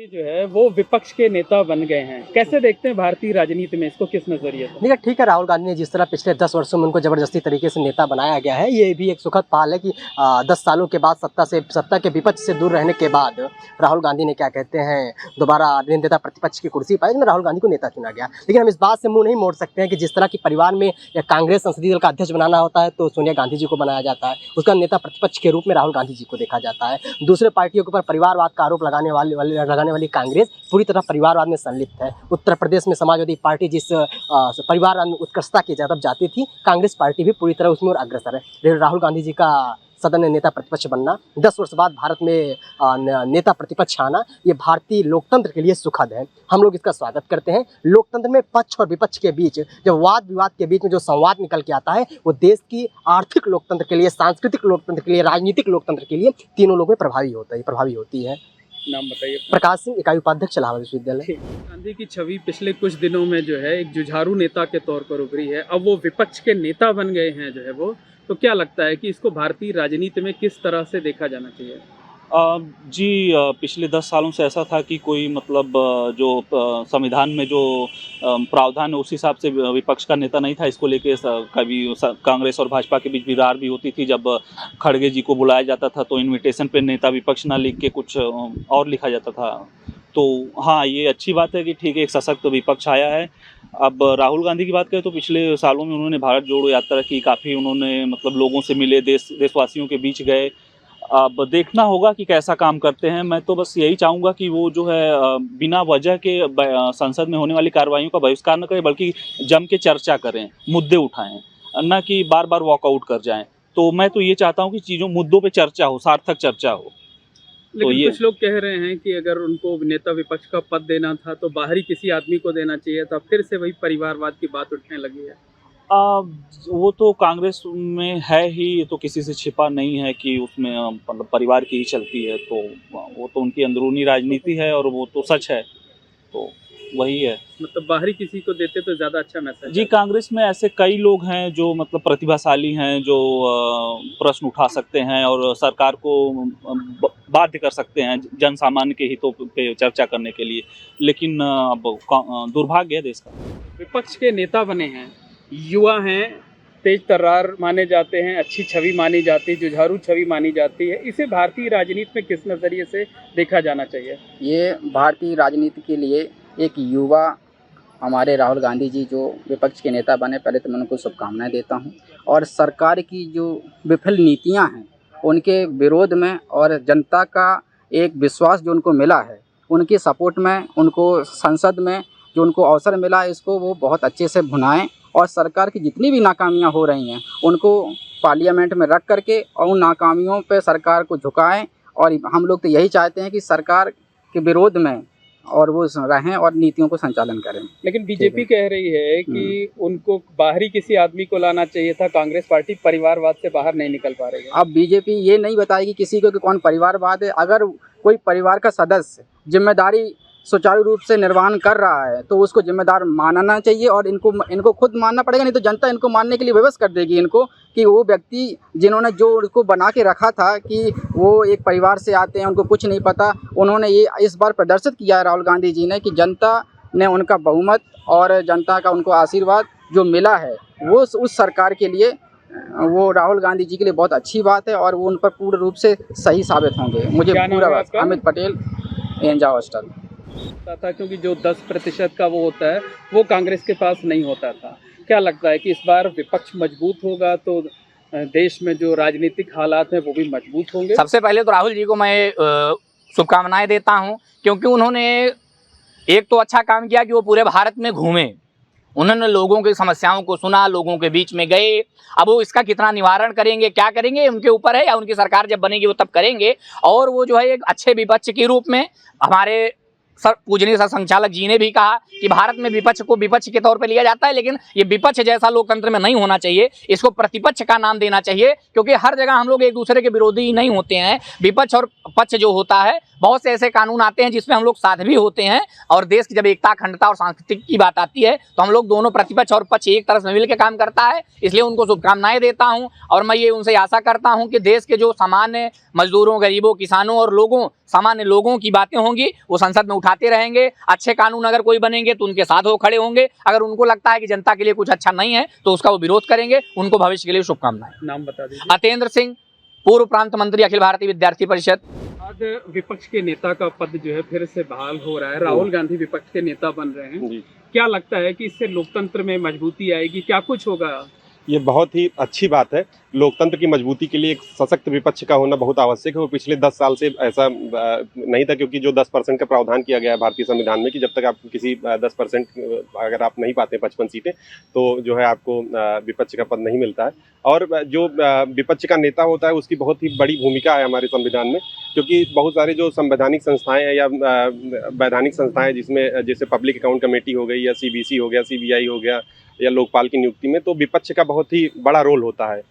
गांधी जो है वो विपक्ष के नेता बन गए हैं। कैसे देखते हैं भारतीय राजनीति में इसको, किस नजरिए से? देखिए ठीक है, राहुल गांधी ने जिस तरह पिछले 10 वर्षों में उनको जबरदस्ती तरीके से नेता बनाया गया है, ये भी एक सुखद पहल है कि 10 सालों के बाद सत्ता के विपक्ष से दूर रहने के बाद राहुल गांधी ने क्या कहते हैं दोबारा नेता प्रतिपक्ष की कुर्सी पाई, जिसमें राहुल गांधी को नेता चुना गया। लेकिन हम इस बात से मुंह नहीं मोड़ सकते हैं कि जिस तरह की परिवार में या कांग्रेस संसदीय दल का अध्यक्ष बनाना होता है तो सोनिया गांधी जी को बनाया जाता है, उसका नेता प्रतिपक्ष के रूप में राहुल गांधी जी को देखा जाता है। दूसरे पार्टियों के ऊपर परिवारवाद का आरोप लगाने वाली कांग्रेस पूरी तरह परिवारवाद में संलिप्त है। उत्तर प्रदेश में समाजवादी पार्टी जिस परिवारवाद में उत्कृष्टता की तरफ जाती थी, कांग्रेस पार्टी भी पूरी तरह उसमें और अग्रसर है। लेकिन राहुल गांधी जी का सदन में नेता प्रतिपक्ष बनना, 10 वर्ष बाद भारत में नेता प्रतिपक्ष आना, ये भारतीय लोकतंत्र के लिए सुखद है। हम लोग इसका स्वागत करते हैं। लोकतंत्र में पक्ष और विपक्ष के बीच जब वाद विवाद के बीच में जो संवाद निकल के आता है, वो देश की आर्थिक लोकतंत्र के लिए, सांस्कृतिक लोकतंत्र के लिए, राजनीतिक लोकतंत्र के लिए तीनों लोगों में प्रभावी होती है। नाम बताइए। प्रकाश सिंह, इकाई उपाध्यक्ष, इलाहाबाद विश्वविद्यालय। गांधी की छवि पिछले कुछ दिनों में जो है एक जुझारू नेता के तौर पर उभरी है, अब वो विपक्ष के नेता बन गए हैं जो है वो, तो क्या लगता है कि इसको भारतीय राजनीति में किस तरह से देखा जाना चाहिए? पिछले 10 सालों से ऐसा था कि कोई मतलब जो संविधान में जो प्रावधान है उस हिसाब से विपक्ष का नेता नहीं था। इसको लेके कभी कांग्रेस और भाजपा के बीच विरार भी होती थी। जब खड़गे जी को बुलाया जाता था तो इनविटेशन पे नेता विपक्ष ना लिख के कुछ और लिखा जाता था। तो हाँ, ये अच्छी बात है कि ठीक है, एक सशक्त विपक्ष आया है। अब राहुल गांधी की बात करें तो पिछले सालों में उन्होंने भारत जोड़ो यात्रा की, काफ़ी उन्होंने मतलब लोगों से मिले, देशवासियों के बीच गए। अब देखना होगा कि कैसा काम करते हैं। मैं तो बस यही चाहूँगा कि वो जो है बिना वजह के संसद में होने वाली कार्रवाइयों का बहिष्कार न करें, बल्कि जम के चर्चा करें, मुद्दे उठाएं, न कि बार बार वॉकआउट कर जाएं। तो मैं तो ये चाहता हूँ कि मुद्दों पे चर्चा हो, सार्थक चर्चा हो। लेकिन कुछ लोग कह रहे हैं कि अगर उनको नेता विपक्ष का पद देना था तो बाहरी किसी आदमी को देना चाहिए था, फिर से वही परिवारवाद की बात उठने लगी है। वो तो कांग्रेस में है ही, ये तो किसी से छिपा नहीं है कि उसमें मतलब परिवार की ही चलती है। तो वो तो उनकी अंदरूनी राजनीति है और वो तो सच है, तो वही है। मतलब बाहरी किसी को देते तो ज़्यादा अच्छा मैसेज। जी, कांग्रेस में ऐसे कई लोग हैं जो मतलब प्रतिभाशाली हैं, जो प्रश्न उठा सकते हैं और सरकार को बाध्य कर सकते हैं जन सामान्य के हितों पे चर्चा करने के लिए। लेकिन अब दुर्भाग्य है देश का। विपक्ष के नेता बने हैं, युवा हैं, तेज तर्रार माने जाते हैं, अच्छी छवि मानी जाती है, जुझारू छवि मानी जाती है, इसे भारतीय राजनीति में किस नज़रिए से देखा जाना चाहिए? ये भारतीय राजनीति के लिए एक युवा हमारे राहुल गांधी जी जो विपक्ष के नेता बने, पहले तो मैं उनको शुभकामनाएं देता हूं। और सरकार की जो विफल नीतियां हैं उनके विरोध में और जनता का एक विश्वास जो उनको मिला है, उनकी सपोर्ट में, उनको संसद में जो उनको अवसर मिला है, इसको वो बहुत अच्छे से भुनाएं और सरकार की जितनी भी नाकामियां हो रही हैं उनको पार्लियामेंट में रख करके और उन नाकामियों पे सरकार को झुकाएं। और हम लोग तो यही चाहते हैं कि सरकार के विरोध में और वो रहें और नीतियों को संचालन करें। लेकिन बीजेपी कह रही है कि उनको बाहरी किसी आदमी को लाना चाहिए था, कांग्रेस पार्टी परिवारवाद से बाहर नहीं निकल पा रही है। अब बीजेपी ये नहीं बताएगी किसी को कि कौन परिवारवाद है। अगर कोई परिवार का सदस्य जिम्मेदारी सुचारू रूप से निर्वहन कर रहा है तो उसको जिम्मेदार मानना चाहिए और इनको खुद मानना पड़ेगा, नहीं तो जनता इनको मानने के लिए विवश कर देगी इनको कि वो व्यक्ति जिन्होंने जो उसको बना के रखा था कि वो एक परिवार से आते हैं, उनको कुछ नहीं पता, उन्होंने ये इस बार प्रदर्शित किया है राहुल गांधी जी ने कि जनता ने उनका बहुमत और जनता का उनको आशीर्वाद जो मिला है वो उस सरकार के लिए, वो राहुल गांधी जी के लिए बहुत अच्छी बात है और वो उन पर पूर्ण रूप से सही साबित होंगे। मुझे पूरा अमित पटेल, एंजा हॉस्टल था, क्योंकि जो 10% का वो होता है वो कांग्रेस के पास नहीं होता था। क्या लगता है कि इस बार विपक्ष मजबूत होगा तो देश में जो राजनीतिक हालात हैं वो भी मजबूत होंगे? सबसे पहले तो राहुल जी को मैं शुभकामनाएं देता हूं, क्योंकि उन्होंने एक तो अच्छा काम किया कि वो पूरे भारत में घूमे, उन्होंने लोगों की समस्याओं को सुना, लोगों के बीच में गए। अब वो इसका कितना निवारण करेंगे, क्या करेंगे, उनके ऊपर है, या उनकी सरकार जब बनेगी वो तब करेंगे। और वो जो है एक अच्छे विपक्ष के रूप में हमारे पूजनीय संचालक जी ने भी कहा कि भारत में विपक्ष को विपक्ष के तौर पे लिया जाता है, लेकिन ये विपक्ष जैसा लोकतंत्र में नहीं होना चाहिए, इसको प्रतिपक्ष का नाम देना चाहिए। क्योंकि हर जगह हम लोग एक दूसरे के विरोधी नहीं होते हैं, विपक्ष और पक्ष जो होता है बहुत से ऐसे कानून आते हैं जिसमें हम लोग साथ भी होते हैं, और देश की जब एकता, अखंडता और सांस्कृतिक की बात आती है तो हम लोग दोनों प्रतिपक्ष और पक्ष एक तरफ से मिलकर काम करता है। इसलिए उनको शुभकामनाएं देता हूं और मैं ये उनसे आशा करता हूं कि देश के जो सामान्य मजदूरों, गरीबों, किसानों और सामान्य लोगों की बातें होंगी वो संसद में उठाते रहेंगे। अच्छे कानून अगर कोई बनेंगे तो उनके साथ वो खड़े होंगे, अगर उनको लगता है कि जनता के लिए कुछ अच्छा नहीं है तो उसका वो विरोध करेंगे। उनको भविष्य के लिए शुभकामनाएं। नाम बता दीजिए। अतेंद्र सिंह, पूर्व प्रांत मंत्री, अखिल भारतीय विद्यार्थी परिषद। आज विपक्ष के नेता का पद जो है फिर से बहाल हो रहा है, राहुल गांधी विपक्ष के नेता बन रहे हैं। क्या लगता है कि इससे लोकतंत्र में मजबूती आएगी, क्या कुछ होगा? ये बहुत ही अच्छी बात है। लोकतंत्र की मजबूती के लिए एक सशक्त विपक्ष का होना बहुत आवश्यक है। वो पिछले 10 साल से ऐसा नहीं था, क्योंकि जो 10% का प्रावधान किया गया है भारतीय संविधान में कि जब तक आप किसी 10% अगर आप नहीं पाते 55 सीटें तो जो है आपको विपक्ष का पद नहीं मिलता है। और जो विपक्ष का नेता होता है उसकी बहुत ही बड़ी भूमिका है हमारे संविधान में, क्योंकि बहुत सारे जो संवैधानिक संस्थाएं हैं या वैधानिक संस्थाएं जिसमें जैसे पब्लिक अकाउंट कमेटी हो गई या CBC हो गया, CBI हो गया या लोकपाल की नियुक्ति में, तो विपक्ष का बहुत ही बड़ा रोल होता है।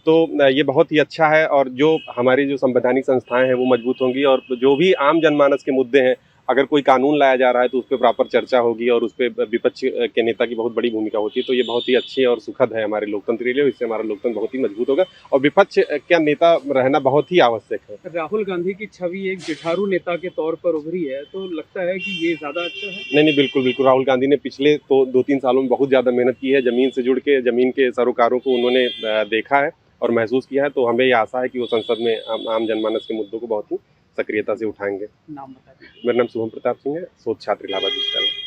तो ये बहुत ही अच्छा है और जो हमारी जो संवैधानिक संस्थाएं हैं वो मजबूत होंगी और जो भी आम जनमानस के मुद्दे हैं, अगर कोई कानून लाया जा रहा है तो उस पर प्रॉपर चर्चा होगी और उस पर विपक्ष के नेता की बहुत बड़ी भूमिका होती है। तो ये बहुत ही अच्छी और सुखद है हमारे लोकतंत्र के लिए, इससे हमारा लोकतंत्र बहुत ही मजबूत होगा और विपक्ष का नेता रहना बहुत ही आवश्यक है। राहुल गांधी की छवि एक जुझारू नेता के तौर पर उभरी है, तो लगता है कि ये ज्यादा अच्छा है? नहीं, बिल्कुल बिल्कुल। राहुल गांधी ने पिछले तो 2-3 सालों में बहुत ज़्यादा मेहनत की है, ज़मीन से जुड़ के ज़मीन के सरोकारों को उन्होंने देखा है और महसूस किया है। तो हमें ये आशा है कि वो संसद में आम जनमानस के मुद्दों को बहुत ही सक्रियता से उठाएंगे। नाम बता दीजिए। मेरा नाम शुभम प्रताप सिंह है, शोध छात्र इलाहाबाद विश्वविद्यालय।